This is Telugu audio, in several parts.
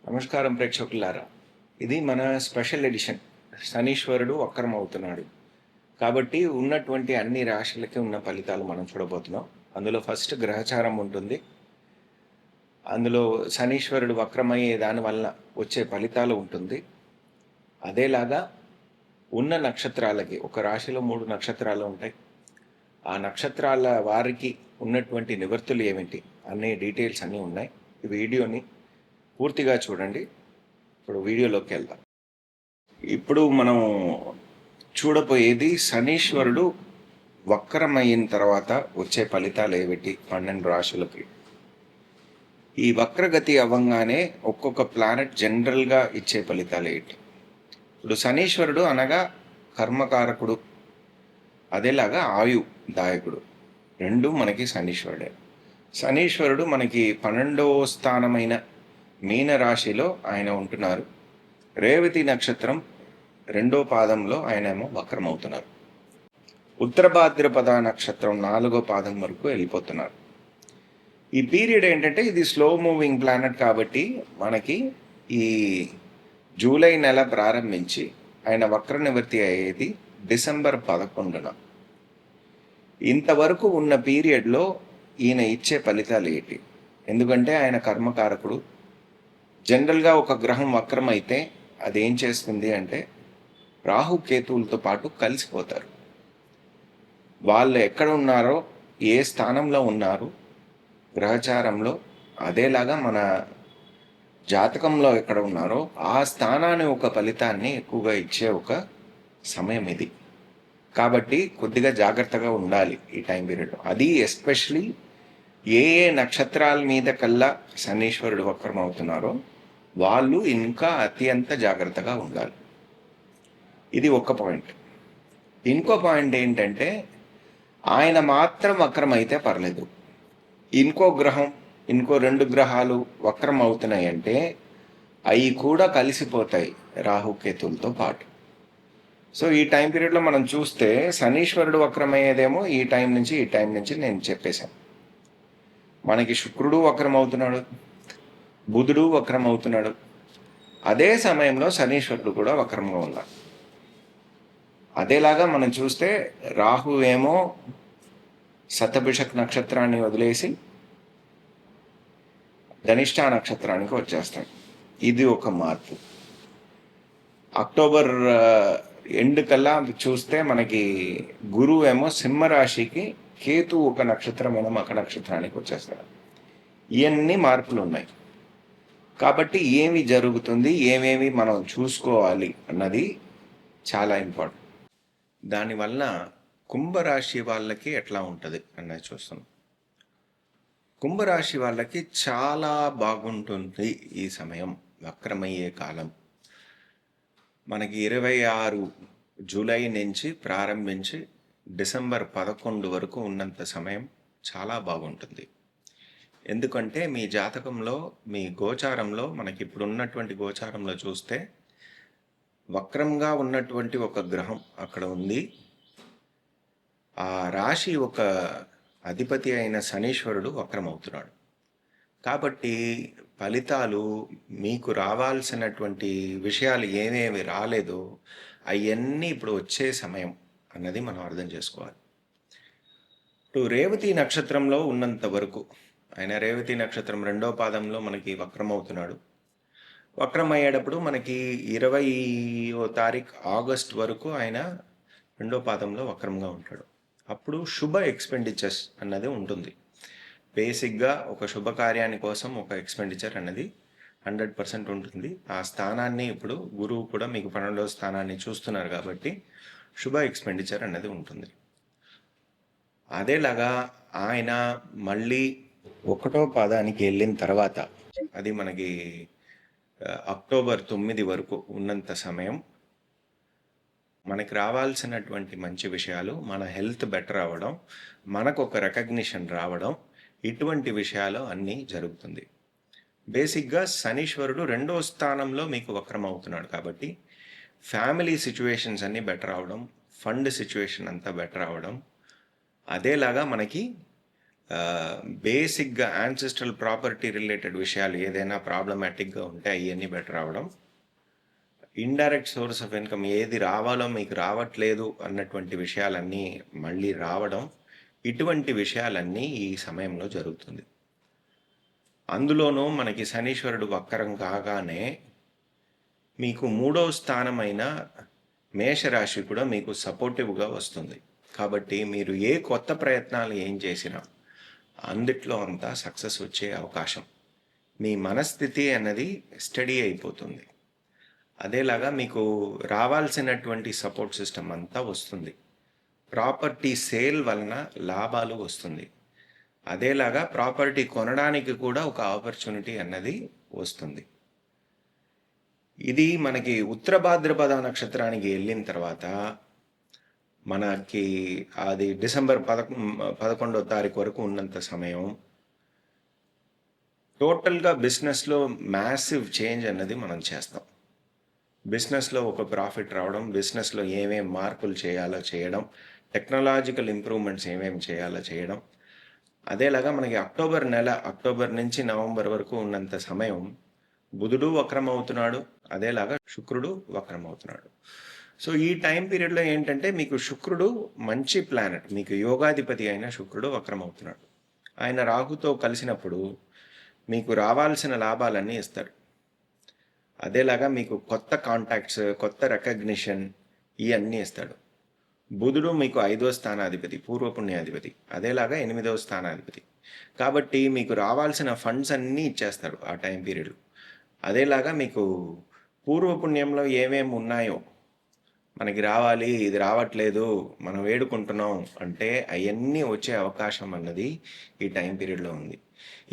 నమస్కారం ప్రేక్షకులారా. ఇది మన స్పెషల్ ఎడిషన్. శనీశ్వరుడు వక్రం అవుతున్నాడు కాబట్టి ఉన్నటువంటి అన్ని రాశులకి ఉన్న ఫలితాలు మనం చూడబోతున్నాం. అందులో ఫస్ట్ గ్రహచారం ఉంటుంది. అందులో శనీశ్వరుడు వక్రమయ్యే దానివల్ల వచ్చే ఫలితాలు ఉంటుంది. అదేలాగా ఉన్న నక్షత్రాలకి ఒక రాశిలో 3 నక్షత్రాలు ఉంటాయి. ఆ నక్షత్రాల వారికి ఉన్నటువంటి నివర్తులు ఏమిటి అనే డీటెయిల్స్ అన్నీ ఉన్నాయి. ఈ వీడియోని పూర్తిగా చూడండి. ఇప్పుడు వీడియోలోకి వెళ్దాం. ఇప్పుడు మనం చూడబోయేది శనీశ్వరుడు వక్రమైన తర్వాత వచ్చే ఫలితాలు ఏమిటి 12 రాశులకి. ఈ వక్రగతి అవ్వంగానే ఒక్కొక్క ప్లానెట్ జనరల్గా ఇచ్చే ఫలితాలు ఏంటి. ఇప్పుడు శనీశ్వరుడు అనగా కర్మకారకుడు, అదేలాగా ఆయుదాయకుడు, రెండు మనకి శనీశ్వరుడే. శనీశ్వరుడు మనకి 12వ స్థానమైన మీన రాశిలో ఆయన ఉంటున్నారు. రేవతి నక్షత్రం 2వ పాదంలో ఆయనేమో వక్రమవుతున్నారు. ఉత్తర భాద్రపద నక్షత్రం 4వ పాదం వరకు వెళ్ళిపోతున్నారు. ఈ పీరియడ్ ఏంటంటే ఇది స్లో మూవింగ్ ప్లానెట్ కాబట్టి మనకి ఈ జూలై నెల ప్రారంభించి ఆయన వక్ర నివృత్తి అయ్యేది డిసెంబర్ 11న. ఇంతవరకు ఉన్న పీరియడ్లో ఈయన ఇచ్చే ఫలితాలు ఏంటి? ఎందుకంటే ఆయన కర్మకారకుడు. జనరల్గా ఒక గ్రహం వక్రం అయితే అదేం చేస్తుంది అంటే రాహుకేతువులతో పాటు కలిసిపోతారు. వాళ్ళు ఎక్కడ ఉన్నారో, ఏ స్థానంలో ఉన్నారు గ్రహచారంలో, అదేలాగా మన జాతకంలో ఎక్కడ ఉన్నారో ఆ స్థానాన్ని ఒక ఫలితాన్ని ఎక్కువగా ఇచ్చే ఒక సమయం ఇది. కాబట్టి కొద్దిగా జాగ్రత్తగా ఉండాలి ఈ టైం పీరియడ్. అది ఎస్పెషలీ ఏ ఏ నక్షత్రాల మీద కల్లా శనీశ్వరుడు వక్రం అవుతున్నారో వాళ్ళు ఇంకా అత్యంత జాగ్రత్తగా ఉండాలి. ఇది ఒక పాయింట్. ఇంకో పాయింట్ ఏంటంటే ఆయన మాత్రం వక్రం అయితే పర్లేదు, ఇంకో గ్రహం, ఇంకో 2 గ్రహాలు వక్రం అవుతున్నాయంటే అవి కూడా కలిసిపోతాయి రాహుకేతులతో పాటు. సో ఈ టైం పీరియడ్లో మనం చూస్తే శనీశ్వరుడు వక్రమయ్యేదేమో ఈ టైం నుంచి నేను చెప్పేశాను. మనకి శుక్రుడు వక్రం అవుతున్నాడు, బుధుడు వక్రం అవుతున్నాడు. అదే సమయంలో శనీశ్వరుడు కూడా వక్రంగా ఉన్నాడు. అదేలాగా మనం చూస్తే రాహు ఏమో శతభిషక్ నక్షత్రాన్ని వదిలేసి ధనిష్ట నక్షత్రానికి వచ్చేస్తాడు. ఇది ఒక మార్పు. అక్టోబర్ ఎండ్ కల్లా చూస్తే మనకి గురువు ఏమో సింహరాశికి, కేతు ఒక నక్షత్రమైన మకర నక్షత్రానికి వచ్చేస్తాడు. ఇవన్నీ మార్పులు ఉన్నాయి. కాబట్టి ఏమి జరుగుతుంది, ఏమేమి మనం చూసుకోవాలి అన్నది చాలా ఇంపార్టెంట్. దానివల్ల కుంభరాశి వాళ్ళకి ఎట్లా ఉంటుంది అన్నది చూస్తున్నాం. కుంభరాశి వాళ్ళకి చాలా బాగుంటుంది ఈ సమయం, వక్రమయ్యే కాలం. మనకి 26 జూలై నుంచి ప్రారంభించి డిసెంబర్ 11 వరకు ఉన్నంత సమయం చాలా బాగుంటుంది. ఎందుకంటే మీ జాతకంలో, మీ గోచారంలో, మనకి ఇప్పుడు ఉన్నటువంటి గోచారంలో చూస్తే వక్రంగా ఉన్నటువంటి ఒక గ్రహం అక్కడ ఉంది. ఆ రాశి ఒక అధిపతి అయిన శనీశ్వరుడు వక్రమవుతున్నాడు. కాబట్టి ఫలితాలు మీకు రావాల్సినటువంటి విషయాలు ఏమేమి రాలేదో అవన్నీ ఇప్పుడు వచ్చే సమయం అన్నది మనం అర్థం చేసుకోవాలి. ఇప్పుడు రేవతి నక్షత్రంలో ఉన్నంత వరకు ఆయన రేవతి నక్షత్రం 2వ పాదంలో మనకి వక్రమవుతున్నాడు. వక్రం అయ్యేటప్పుడు మనకి 20వ తారీఖు ఆగస్ట్ వరకు ఆయన 2వ పాదంలో వక్రంగా ఉంటాడు. అప్పుడు శుభ ఎక్స్పెండిచర్స్ అన్నది ఉంటుంది. బేసిక్గా ఒక శుభకార్యాని కోసం ఒక ఎక్స్పెండిచర్ అన్నది 100% ఉంటుంది. ఆ స్థానాన్ని ఇప్పుడు గురువు కూడా మీకు 12వ స్థానాన్ని చూస్తున్నారు కాబట్టి శుభ ఎక్స్పెండిచర్ అన్నది ఉంటుంది. అదేలాగా ఆయన మళ్ళీ 1వ పాదానికి వెళ్ళిన తర్వాత, అది మనకి అక్టోబర్ 9 వరకు ఉన్నంత సమయం మనకి రావాల్సినటువంటి మంచి విషయాలు, మన హెల్త్ బెటర్ అవ్వడం, మనకు ఒక రికగ్నిషన్ రావడం, ఇటువంటి విషయాలు అన్నీ జరుగుతుంది. బేసిక్గా శనీశ్వరుడు 2వ స్థానంలో మీకు వక్రం అవుతున్నాడు కాబట్టి ఫ్యామిలీ సిచ్యువేషన్స్ అన్నీ బెటర్ అవడం, ఫండ్ సిచ్యువేషన్ అంతా బెటర్ అవడం, అదేలాగా మనకి బేసిక్‌గా యాన్సెస్ట్రల్ ప్రాపర్టీ రిలేటెడ్ విషయాలు ఏదైనా ప్రాబ్లమాటిక్‌గా ఉంటే అయన్నీ బెటర్ అవ్వడం. ఇండైరెక్ట్ సోర్స్ ఆఫ్ ఇన్‌కమ్ ఏది రావాలో మీకు రావట్లేదు అన్నటువంటి విషయాలన్నీ మళ్ళీ రావడం. ఇటువంటి విషయాలన్నీ ఈ సమయంలో జరుగుతుంది. అందులోనూ మనకి శనీశ్వరుడు వక్రం కాగానే మీకు 3వ స్థానమైన మేషరాశి కూడా మీకు సపోర్టివ్‌గా వస్తుంది. కాబట్టి మీరు ఏ కొత్త ప్రయత్నాలు ఏం చేసినా అందిట్లో అంతా సక్సెస్ వచ్చే అవకాశం. మీ మనస్థితి అన్నది స్టడీ అయిపోతుంది. అదేలాగా మీకు రావాల్సినటువంటి సపోర్ట్ సిస్టమ్ అంతా వస్తుంది. ప్రాపర్టీ సేల్ వలన లాభాలు వస్తుంది. అదేలాగా ప్రాపర్టీ కొనడానికి కూడా ఒక ఆపర్చునిటీ అన్నది వస్తుంది. ఇది మనకి ఉత్తర భాద్రపద నక్షత్రానికి వెళ్ళిన తర్వాత మనకి అది డిసెంబర్ 11వ తారీఖు వరకు ఉన్నంత సమయం టోటల్గా బిజినెస్లో మ్యాసివ్ చేంజ్ అన్నది మనం చేస్తాం. బిజినెస్లో ఒక ప్రాఫిట్ రావడం, బిజినెస్లో ఏమేం మార్పులు చేయాలో చేయడం, టెక్నాలజికల్ ఇంప్రూవ్మెంట్స్ ఏమేమి చేయాలో చేయడం. అదేలాగా మనకి అక్టోబర్ నుంచి నవంబర్ వరకు ఉన్నంత సమయం బుధుడు వక్రం అవుతున్నాడు, అదేలాగా శుక్రుడు వక్రం అవుతున్నాడు. సో ఈ టైం పీరియడ్లో ఏంటంటే మీకు శుక్రుడు మంచి ప్లానెట్, మీకు యోగాధిపతి అయిన శుక్రుడు వక్రం అవుతున్నాడు. ఆయన రాహుతో కలిసినప్పుడు మీకు రావాల్సిన లాభాలన్నీ ఇస్తాడు. అదేలాగా మీకు కొత్త కాంటాక్ట్స్, కొత్త రికగ్నిషన్ ఇవన్నీ ఇస్తాడు. బుధుడు మీకు 5వ స్థానాధిపతి, పూర్వపుణ్యాధిపతి, అదేలాగా 8వ స్థానాధిపతి. కాబట్టి మీకు రావాల్సిన ఫండ్స్ అన్నీ ఇచ్చేస్తాడు ఆ టైం పీరియడ్. అదేలాగా మీకు పూర్వపుణ్యంలో ఏమేమి ఉన్నాయో మనకి రావాలి, ఇది రావట్లేదు, మనం వేడుకుంటున్నాం అంటే అవన్నీ వచ్చే అవకాశం అన్నది ఈ టైం పీరియడ్లో ఉంది.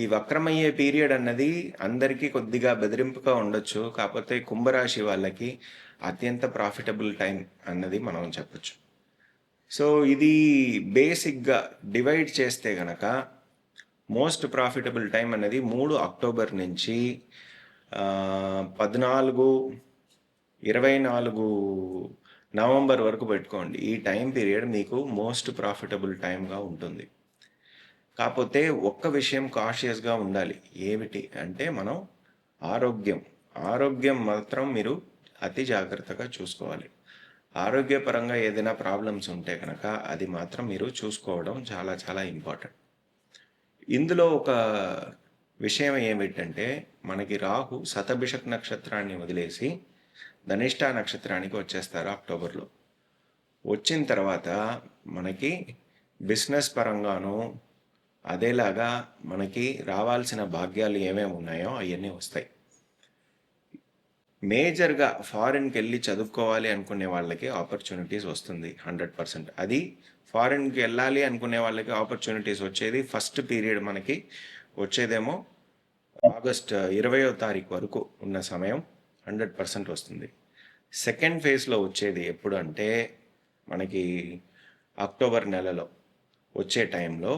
ఈ వక్రమయ్యే పీరియడ్ అన్నది అందరికీ కొద్దిగా బెదిరింపుగా ఉండొచ్చు, కాకపోతే కుంభరాశి వాళ్ళకి అత్యంత ప్రాఫిటబుల్ టైం అన్నది మనం చెప్పచ్చు. సో ఇది బేసిక్గా డివైడ్ చేస్తే గనక మోస్ట్ ప్రాఫిటబుల్ టైం అనేది 3 అక్టోబర్ నుంచి 14, 24 నవంబర్ వరకు పెట్టుకోండి. ఈ టైం పీరియడ్ మీకు మోస్ట్ ప్రాఫిటబుల్ టైంగా ఉంటుంది. కాకపోతే ఒక్క విషయం కాషియస్గా ఉండాలి. ఏమిటి అంటే మనం ఆరోగ్యం మాత్రం మీరు అతి జాగ్రత్తగా చూసుకోవాలి. ఆరోగ్యపరంగా ఏదైనా ప్రాబ్లమ్స్ ఉంటే కనుక అది మాత్రం మీరు చూసుకోవడం చాలా చాలా ఇంపార్టెంట్. ఇందులో ఒక విషయం ఏమిటంటే మనకి రాహు శతభిషక్ నక్షత్రాన్ని వదిలేసి ధనిష్ఠా నక్షత్రానికి వచ్చేస్తారు అక్టోబర్లో. వచ్చిన తర్వాత మనకి బిజినెస్ పరంగాను అదేలాగా మనకి రావాల్సిన భాగ్యాలు ఏమేమి ఉన్నాయో అవన్నీ వస్తాయి. మేజర్గా ఫారిన్కి వెళ్ళి చదువుకోవాలి అనుకునే వాళ్ళకి ఆపర్చునిటీస్ వస్తుంది 100%. అది ఫారిన్కి వెళ్ళాలి అనుకునే వాళ్ళకి ఆపర్చునిటీస్ వచ్చేది ఫస్ట్ పీరియడ్ మనకి వచ్చేదేమో ఆగస్ట్ 20వ తారీఖు వరకు ఉన్న సమయం 100% వస్తుంది. సెకండ్ ఫేజ్లో వచ్చేది ఎప్పుడు అంటే మనకి అక్టోబర్ నెలలో వచ్చే టైంలో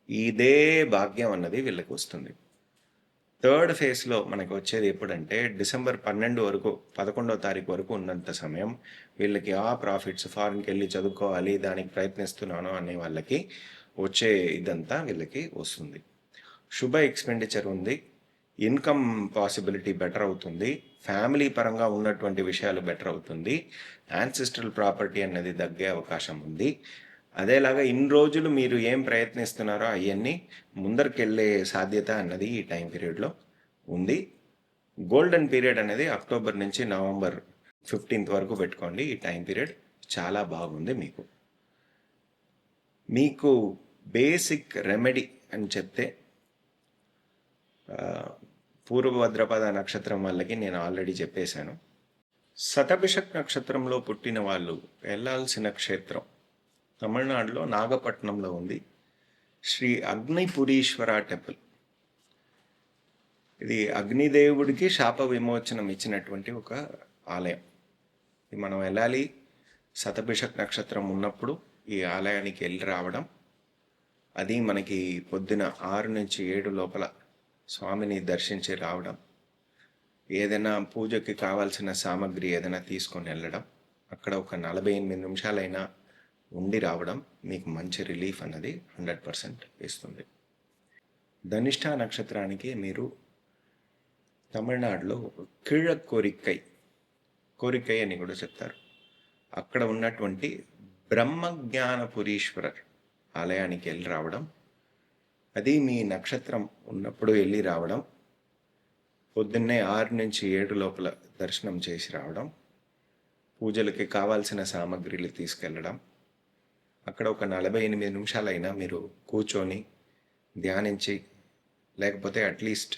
ఇదే భాగ్యం అన్నది వీళ్ళకి వస్తుంది. థర్డ్ ఫేజ్లో మనకి వచ్చేది ఎప్పుడంటే డిసెంబర్ 11వ తారీఖు వరకు ఉన్నంత సమయం వీళ్ళకి ఆ ప్రాఫిట్స్, ఫారిన్కి వెళ్ళి చదువుకోవాలి దానికి ప్రయత్నిస్తున్నాను అనే వాళ్ళకి వచ్చే ఇదంతా వీళ్ళకి వస్తుంది. శుభ ఎక్స్పెండిచర్ ఉంది, ఇన్కమ్ పాసిబిలిటీ బెటర్ అవుతుంది, ఫ్యామిలీ పరంగా ఉన్నటువంటి విషయాలు బెటర్ అవుతుంది, యాన్సిస్ట్రల్ ప్రాపర్టీ అనేది తగ్గే అవకాశం ఉంది. అదేలాగా ఇన్ని రోజులు మీరు ఏం ప్రయత్నిస్తున్నారో అవన్నీ ముందరికెళ్ళే సాధ్యత అన్నది ఈ టైం పీరియడ్లో ఉంది. గోల్డెన్ పీరియడ్ అనేది అక్టోబర్ నుంచి నవంబర్ 15th వరకు పెట్టుకోండి. ఈ టైం పీరియడ్ చాలా బాగుంది. మీకు బేసిక్ రెమెడీ అని చెప్తే పూర్వభద్రపద నక్షత్రం వాళ్ళకి నేను ఆల్రెడీ చెప్పేశాను. శతభిషక్ నక్షత్రంలో పుట్టిన వాళ్ళు వెళ్ళాల్సిన క్షేత్రం తమిళనాడులో నాగపట్నంలో ఉంది శ్రీ అగ్నిపురీశ్వర టెంపుల్. ఇది అగ్నిదేవుడికి శాప విమోచనం ఇచ్చినటువంటి ఒక ఆలయం. ఇది మనం వెళ్ళాలి. శతభిషక్ నక్షత్రం ఉన్నప్పుడు ఈ ఆలయానికి వెళ్ళి రావడం, అది మనకి పొద్దున 6 నుంచి 7 లోపల స్వామిని దర్శించి రావడం, ఏదైనా పూజకి కావాల్సిన సామాగ్రి ఏదైనా తీసుకొని వెళ్ళడం, అక్కడ ఒక 48 నిమిషాలైనా ఉండి రావడం మీకు మంచి రిలీఫ్ అన్నది 100% ఇస్తుంది. ధనిష్ఠ నక్షత్రానికి మీరు తమిళనాడులో కోరిక్కై కోరిక్కై అని కూడా చెప్తారు. అక్కడ ఉన్నటువంటి బ్రహ్మజ్ఞానపురీశ్వరర్ ఆలయానికి వెళ్ళి రావడం, అది మీ నక్షత్రం ఉన్నప్పుడు వెళ్ళి రావడం, పొద్దున్నే 6 నుంచి 7 లోపల దర్శనం చేసి రావడం, పూజలకి కావాల్సిన సామాగ్రిలు తీసుకెళ్ళడం, అక్కడ ఒక 48 నిమిషాలైనా మీరు కూర్చొని ధ్యానించి, లేకపోతే అట్లీస్ట్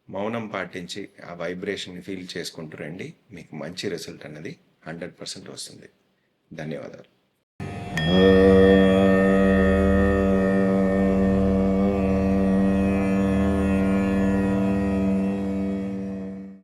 మౌనం పాటించి ఆ వైబ్రేషన్ని ఫీల్ చేసుకుంటూ రండి. మీకు మంచి రిజల్ట్ అన్నది 100% వస్తుంది. ధన్యవాదాలు.